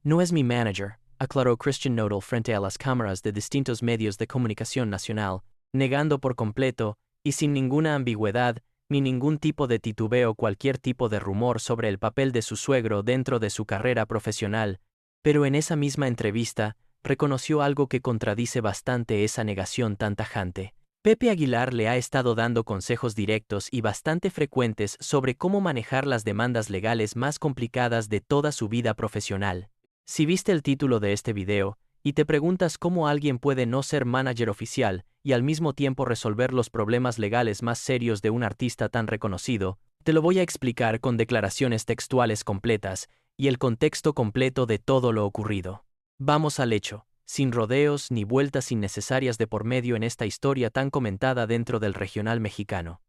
No es mi manager, aclaró Christian Nodal frente a las cámaras de distintos medios de comunicación nacional, negando por completo, y sin ninguna ambigüedad, ni ningún tipo de titubeo cualquier tipo de rumor sobre el papel de su suegro dentro de su carrera profesional, pero en esa misma entrevista, reconoció algo que contradice bastante esa negación tan tajante. Pepe Aguilar le ha estado dando consejos directos y bastante frecuentes sobre cómo manejar las demandas legales más complicadas de toda su vida profesional. Si viste el título de este video, y te preguntas cómo alguien puede no ser manager oficial y al mismo tiempo resolver los problemas legales más serios de un artista tan reconocido, te lo voy a explicar con declaraciones textuales completas y el contexto completo de todo lo ocurrido. Vamos al hecho, sin rodeos ni vueltas innecesarias de por medio en esta historia tan comentada dentro del regional mexicano.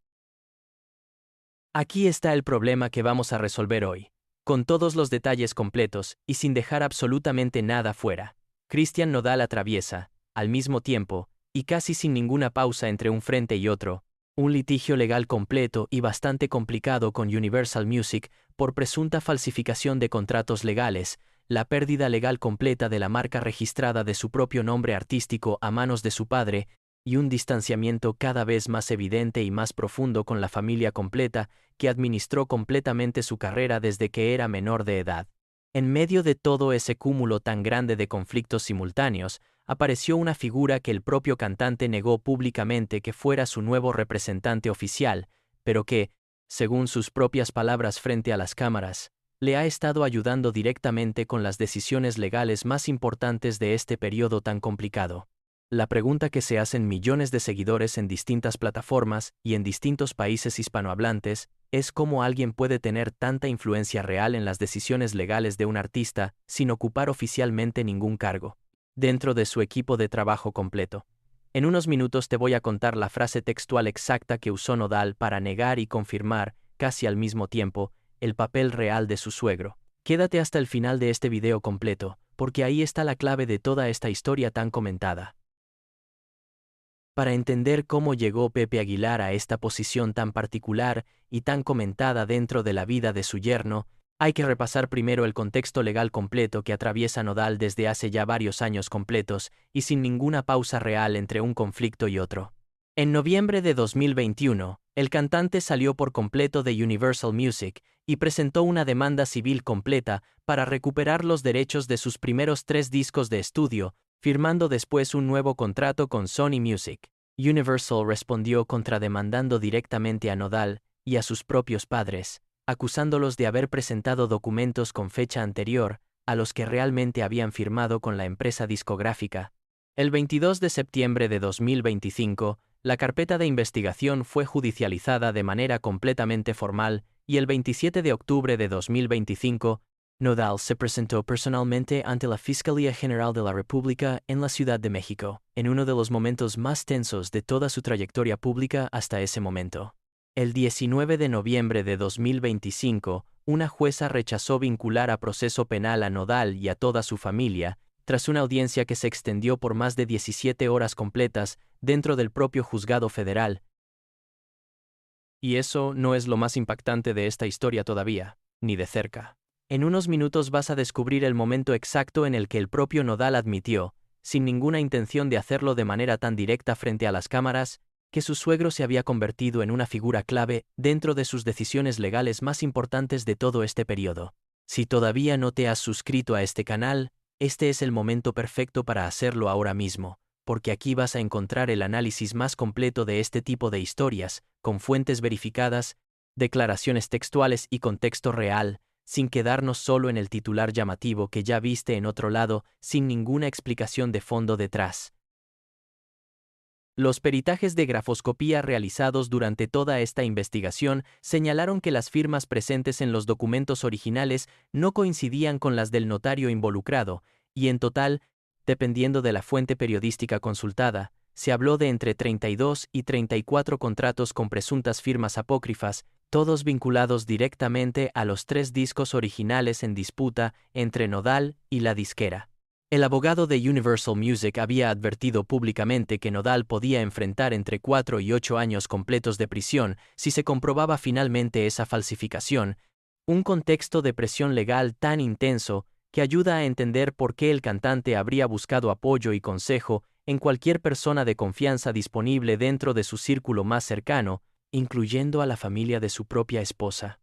Aquí está el problema que vamos a resolver hoy, con todos los detalles completos y sin dejar absolutamente nada fuera. Christian Nodal atraviesa, al mismo tiempo, y casi sin ninguna pausa entre un frente y otro, un litigio legal completo y bastante complicado con Universal Music por presunta falsificación de contratos legales, la pérdida legal completa de la marca registrada de su propio nombre artístico a manos de su padre, y un distanciamiento cada vez más evidente y más profundo con la familia completa que administró completamente su carrera desde que era menor de edad. En medio de todo ese cúmulo tan grande de conflictos simultáneos, apareció una figura que el propio cantante negó públicamente que fuera su nuevo representante oficial, pero que, según sus propias palabras frente a las cámaras, le ha estado ayudando directamente con las decisiones legales más importantes de este periodo tan complicado. La pregunta que se hacen millones de seguidores en distintas plataformas y en distintos países hispanohablantes es cómo alguien puede tener tanta influencia real en las decisiones legales de un artista sin ocupar oficialmente ningún cargo, dentro de su equipo de trabajo completo. En unos minutos te voy a contar la frase textual exacta que usó Nodal para negar y confirmar, casi al mismo tiempo, el papel real de su suegro. Quédate hasta el final de este video completo, porque ahí está la clave de toda esta historia tan comentada. Para entender cómo llegó Pepe Aguilar a esta posición tan particular y tan comentada dentro de la vida de su yerno, hay que repasar primero el contexto legal completo que atraviesa Nodal desde hace ya varios años completos y sin ninguna pausa real entre un conflicto y otro. En noviembre de 2021, el cantante salió por completo de Universal Music y presentó una demanda civil completa para recuperar los derechos de sus primeros 3 discos de estudio, firmando después un nuevo contrato con Sony Music. Universal respondió contrademandando directamente a Nodal y a sus propios padres, acusándolos de haber presentado documentos con fecha anterior a los que realmente habían firmado con la empresa discográfica. El 22 de septiembre de 2025, la carpeta de investigación fue judicializada de manera completamente formal y el 27 de octubre de 2025, Nodal se presentó personalmente ante la Fiscalía General de la República en la Ciudad de México, en uno de los momentos más tensos de toda su trayectoria pública hasta ese momento. El 19 de noviembre de 2025, una jueza rechazó vincular a proceso penal a Nodal y a toda su familia, tras una audiencia que se extendió por más de 17 horas completas dentro del propio juzgado federal. Y eso no es lo más impactante de esta historia todavía, ni de cerca. En unos minutos vas a descubrir el momento exacto en el que el propio Nodal admitió, sin ninguna intención de hacerlo de manera tan directa frente a las cámaras, que su suegro se había convertido en una figura clave dentro de sus decisiones legales más importantes de todo este periodo. Si todavía no te has suscrito a este canal, este es el momento perfecto para hacerlo ahora mismo, porque aquí vas a encontrar el análisis más completo de este tipo de historias, con fuentes verificadas, declaraciones textuales y contexto real, sin quedarnos solo en el titular llamativo que ya viste en otro lado, sin ninguna explicación de fondo detrás. Los peritajes de grafoscopía realizados durante toda esta investigación señalaron que las firmas presentes en los documentos originales no coincidían con las del notario involucrado, y en total, dependiendo de la fuente periodística consultada, se habló de entre 32 y 34 contratos con presuntas firmas apócrifas, todos vinculados directamente a los 3 discos originales en disputa entre Nodal y la disquera. El abogado de Universal Music había advertido públicamente que Nodal podía enfrentar entre 4 y 8 años completos de prisión si se comprobaba finalmente esa falsificación, un contexto de presión legal tan intenso que ayuda a entender por qué el cantante habría buscado apoyo y consejo en cualquier persona de confianza disponible dentro de su círculo más cercano, incluyendo a la familia de su propia esposa.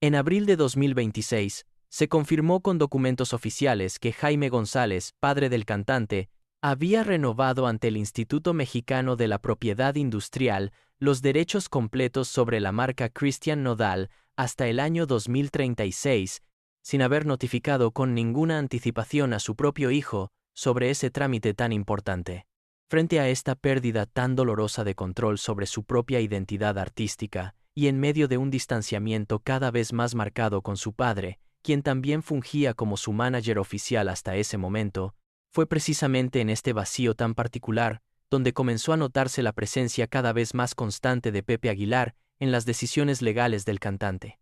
En abril de 2026, se confirmó con documentos oficiales que Jaime González, padre del cantante, había renovado ante el Instituto Mexicano de la Propiedad Industrial los derechos completos sobre la marca Christian Nodal hasta el año 2036, sin haber notificado con ninguna anticipación a su propio hijo sobre ese trámite tan importante. Frente a esta pérdida tan dolorosa de control sobre su propia identidad artística, y en medio de un distanciamiento cada vez más marcado con su padre, quien también fungía como su manager oficial hasta ese momento, fue precisamente en este vacío tan particular donde comenzó a notarse la presencia cada vez más constante de Pepe Aguilar en las decisiones legales del cantante.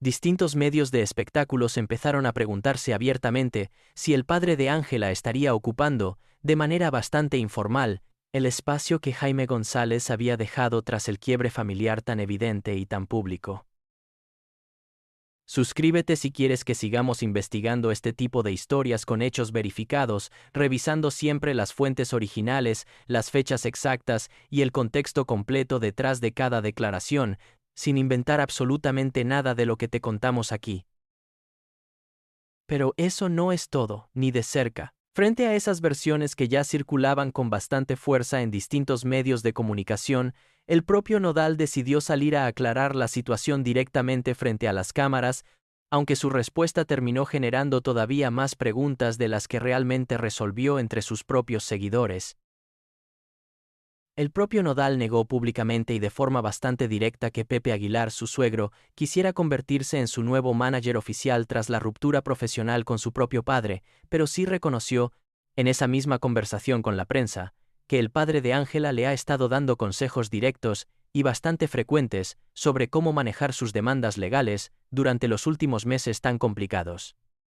Distintos medios de espectáculos empezaron a preguntarse abiertamente si el padre de Ángela estaría ocupando, de manera bastante informal, el espacio que Jaime González había dejado tras el quiebre familiar tan evidente y tan público. Suscríbete si quieres que sigamos investigando este tipo de historias con hechos verificados, revisando siempre las fuentes originales, las fechas exactas y el contexto completo detrás de cada declaración, sin inventar absolutamente nada de lo que te contamos aquí. Pero eso no es todo, ni de cerca. Frente a esas versiones que ya circulaban con bastante fuerza en distintos medios de comunicación, el propio Nodal decidió salir a aclarar la situación directamente frente a las cámaras, aunque su respuesta terminó generando todavía más preguntas de las que realmente resolvió entre sus propios seguidores. El propio Nodal negó públicamente y de forma bastante directa que Pepe Aguilar, su suegro, quisiera convertirse en su nuevo manager oficial tras la ruptura profesional con su propio padre, pero sí reconoció, en esa misma conversación con la prensa, que el padre de Ángela le ha estado dando consejos directos y bastante frecuentes sobre cómo manejar sus demandas legales durante los últimos meses tan complicados.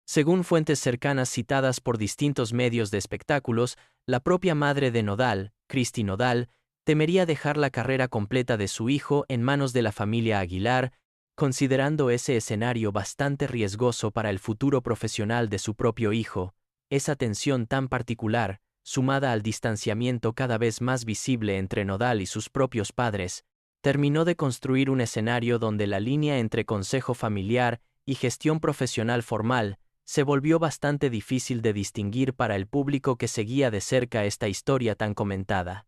Según fuentes cercanas citadas por distintos medios de espectáculos, la propia madre de Nodal, Cristi Nodal, temería dejar la carrera completa de su hijo en manos de la familia Aguilar, considerando ese escenario bastante riesgoso para el futuro profesional de su propio hijo. Esa tensión tan particular, sumada al distanciamiento cada vez más visible entre Nodal y sus propios padres, terminó de construir un escenario donde la línea entre consejo familiar y gestión profesional formal se volvió bastante difícil de distinguir para el público que seguía de cerca esta historia tan comentada.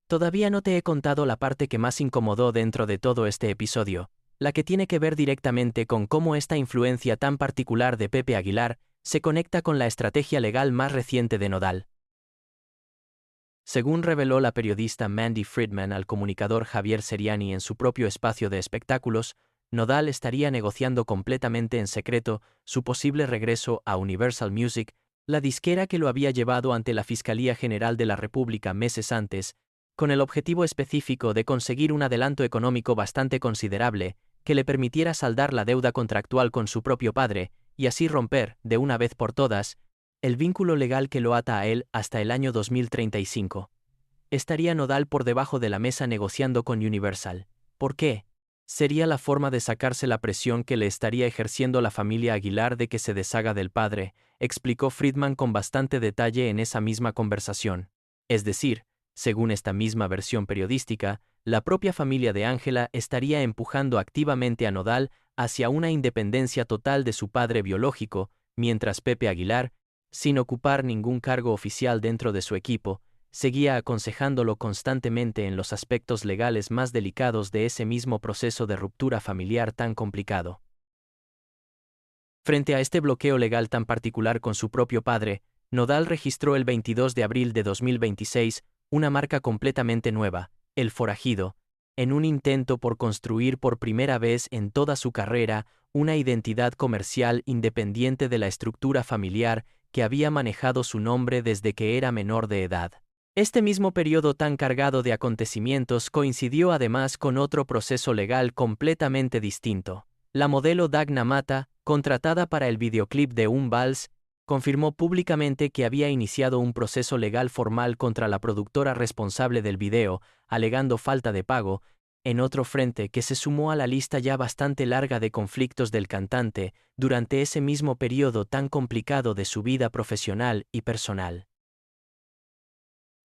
Todavía no te he contado la parte que más incomodó dentro de todo este episodio, la que tiene que ver directamente con cómo esta influencia tan particular de Pepe Aguilar se conecta con la estrategia legal más reciente de Nodal. Según reveló la periodista Mandy Friedman al comunicador Javier Seriani en su propio espacio de espectáculos, Nodal estaría negociando completamente en secreto su posible regreso a Universal Music, la disquera que lo había llevado ante la Fiscalía General de la República meses antes, con el objetivo específico de conseguir un adelanto económico bastante considerable que le permitiera saldar la deuda contractual con su propio padre y así romper, de una vez por todas, el vínculo legal que lo ata a él hasta el año 2035. Estaría Nodal por debajo de la mesa negociando con Universal. ¿Por qué? Sería la forma de sacarse la presión que le estaría ejerciendo la familia Aguilar de que se deshaga del padre, explicó Friedman con bastante detalle en esa misma conversación. Es decir, según esta misma versión periodística, la propia familia de Ángela estaría empujando activamente a Nodal hacia una independencia total de su padre biológico, mientras Pepe Aguilar, sin ocupar ningún cargo oficial dentro de su equipo, seguía aconsejándolo constantemente en los aspectos legales más delicados de ese mismo proceso de ruptura familiar tan complicado. Frente a este bloqueo legal tan particular con su propio padre, Nodal registró el 22 de abril de 2026 una marca completamente nueva, El Forajido, en un intento por construir por primera vez en toda su carrera una identidad comercial independiente de la estructura familiar que había manejado su nombre desde que era menor de edad. Este mismo periodo tan cargado de acontecimientos coincidió además con otro proceso legal completamente distinto. La modelo Dagna Mata, contratada para el videoclip de Un Vals, confirmó públicamente que había iniciado un proceso legal formal contra la productora responsable del video, alegando falta de pago, en otro frente que se sumó a la lista ya bastante larga de conflictos del cantante durante ese mismo periodo tan complicado de su vida profesional y personal.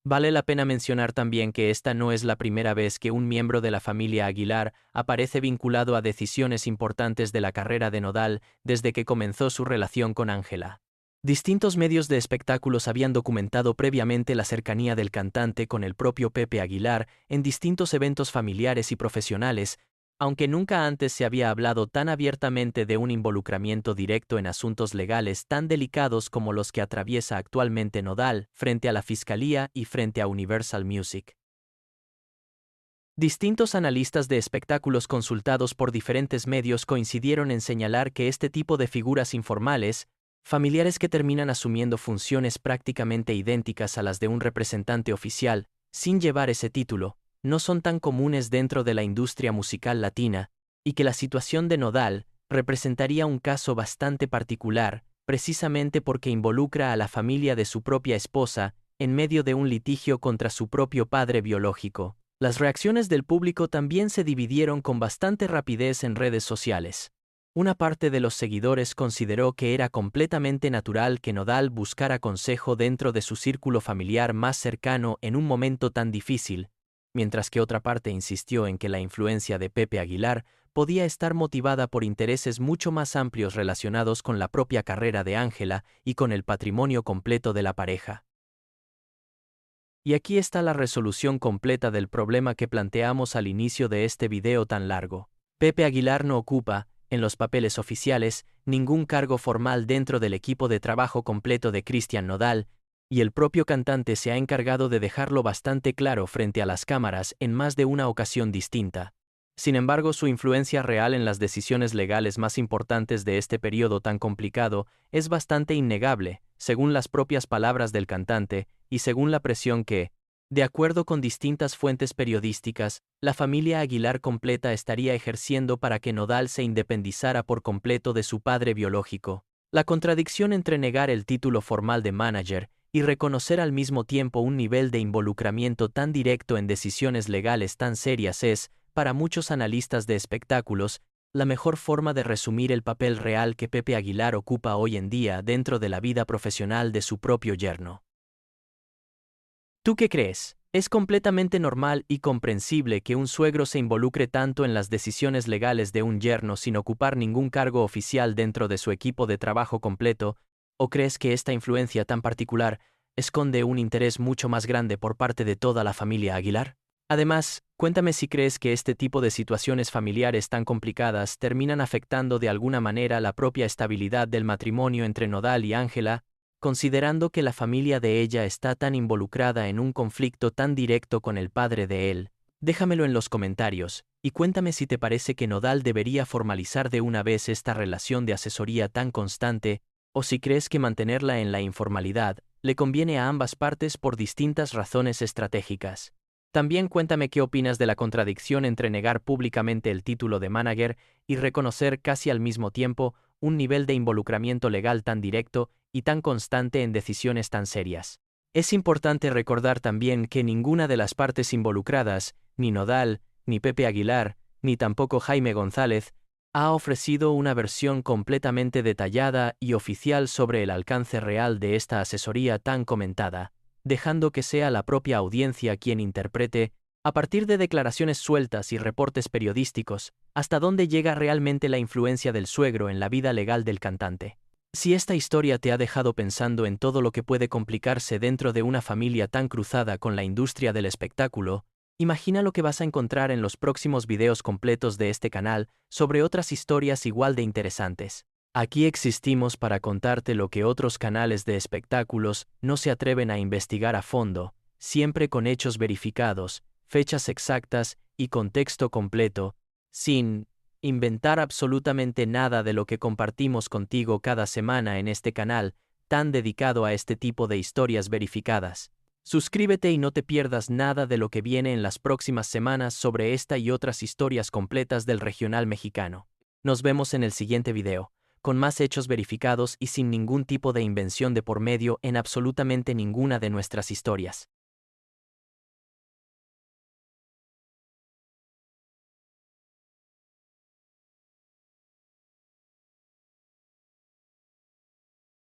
Vale la pena mencionar también que esta no es la primera vez que un miembro de la familia Aguilar aparece vinculado a decisiones importantes de la carrera de Nodal desde que comenzó su relación con Ángela. Distintos medios de espectáculos habían documentado previamente la cercanía del cantante con el propio Pepe Aguilar en distintos eventos familiares y profesionales, aunque nunca antes se había hablado tan abiertamente de un involucramiento directo en asuntos legales tan delicados como los que atraviesa actualmente Nodal frente a la Fiscalía y frente a Universal Music. Distintos analistas de espectáculos consultados por diferentes medios coincidieron en señalar que este tipo de figuras informales, familiares que terminan asumiendo funciones prácticamente idénticas a las de un representante oficial, sin llevar ese título, no son tan comunes dentro de la industria musical latina, y que la situación de Nodal representaría un caso bastante particular, precisamente porque involucra a la familia de su propia esposa en medio de un litigio contra su propio padre biológico. Las reacciones del público también se dividieron con bastante rapidez en redes sociales. Una parte de los seguidores consideró que era completamente natural que Nodal buscara consejo dentro de su círculo familiar más cercano en un momento tan difícil, mientras que otra parte insistió en que la influencia de Pepe Aguilar podía estar motivada por intereses mucho más amplios relacionados con la propia carrera de Ángela y con el patrimonio completo de la pareja. Y aquí está la resolución completa del problema que planteamos al inicio de este video tan largo. Pepe Aguilar no ocupa, en los papeles oficiales, ningún cargo formal dentro del equipo de trabajo completo de Cristian Nodal, y el propio cantante se ha encargado de dejarlo bastante claro frente a las cámaras en más de una ocasión distinta. Sin embargo, su influencia real en las decisiones legales más importantes de este periodo tan complicado es bastante innegable, según las propias palabras del cantante, y según la presión que, de acuerdo con distintas fuentes periodísticas, la familia Aguilar completa estaría ejerciendo para que Nodal se independizara por completo de su padre biológico. La contradicción entre negar el título formal de manager y reconocer al mismo tiempo un nivel de involucramiento tan directo en decisiones legales tan serias es, para muchos analistas de espectáculos, la mejor forma de resumir el papel real que Pepe Aguilar ocupa hoy en día dentro de la vida profesional de su propio yerno. ¿Tú qué crees? Es completamente normal y comprensible que un suegro se involucre tanto en las decisiones legales de un yerno sin ocupar ningún cargo oficial dentro de su equipo de trabajo completo, ¿o crees que esta influencia tan particular esconde un interés mucho más grande por parte de toda la familia Aguilar? Además, cuéntame si crees que este tipo de situaciones familiares tan complicadas terminan afectando de alguna manera la propia estabilidad del matrimonio entre Nodal y Ángela, considerando que la familia de ella está tan involucrada en un conflicto tan directo con el padre de él. Déjamelo en los comentarios, y cuéntame si te parece que Nodal debería formalizar de una vez esta relación de asesoría tan constante, o si crees que mantenerla en la informalidad le conviene a ambas partes por distintas razones estratégicas. También cuéntame qué opinas de la contradicción entre negar públicamente el título de manager y reconocer casi al mismo tiempo un nivel de involucramiento legal tan directo y tan constante en decisiones tan serias. Es importante recordar también que ninguna de las partes involucradas, ni Nodal, ni Pepe Aguilar, ni tampoco Jaime González, ha ofrecido una versión completamente detallada y oficial sobre el alcance real de esta asesoría tan comentada, dejando que sea la propia audiencia quien interprete, a partir de declaraciones sueltas y reportes periodísticos, hasta dónde llega realmente la influencia del suegro en la vida legal del cantante. Si esta historia te ha dejado pensando en todo lo que puede complicarse dentro de una familia tan cruzada con la industria del espectáculo, imagina lo que vas a encontrar en los próximos videos completos de este canal sobre otras historias igual de interesantes. Aquí existimos para contarte lo que otros canales de espectáculos no se atreven a investigar a fondo, siempre con hechos verificados, fechas exactas y contexto completo, sin inventar absolutamente nada de lo que compartimos contigo cada semana en este canal, tan dedicado a este tipo de historias verificadas. Suscríbete y no te pierdas nada de lo que viene en las próximas semanas sobre esta y otras historias completas del regional mexicano. Nos vemos en el siguiente video, con más hechos verificados y sin ningún tipo de invención de por medio en absolutamente ninguna de nuestras historias.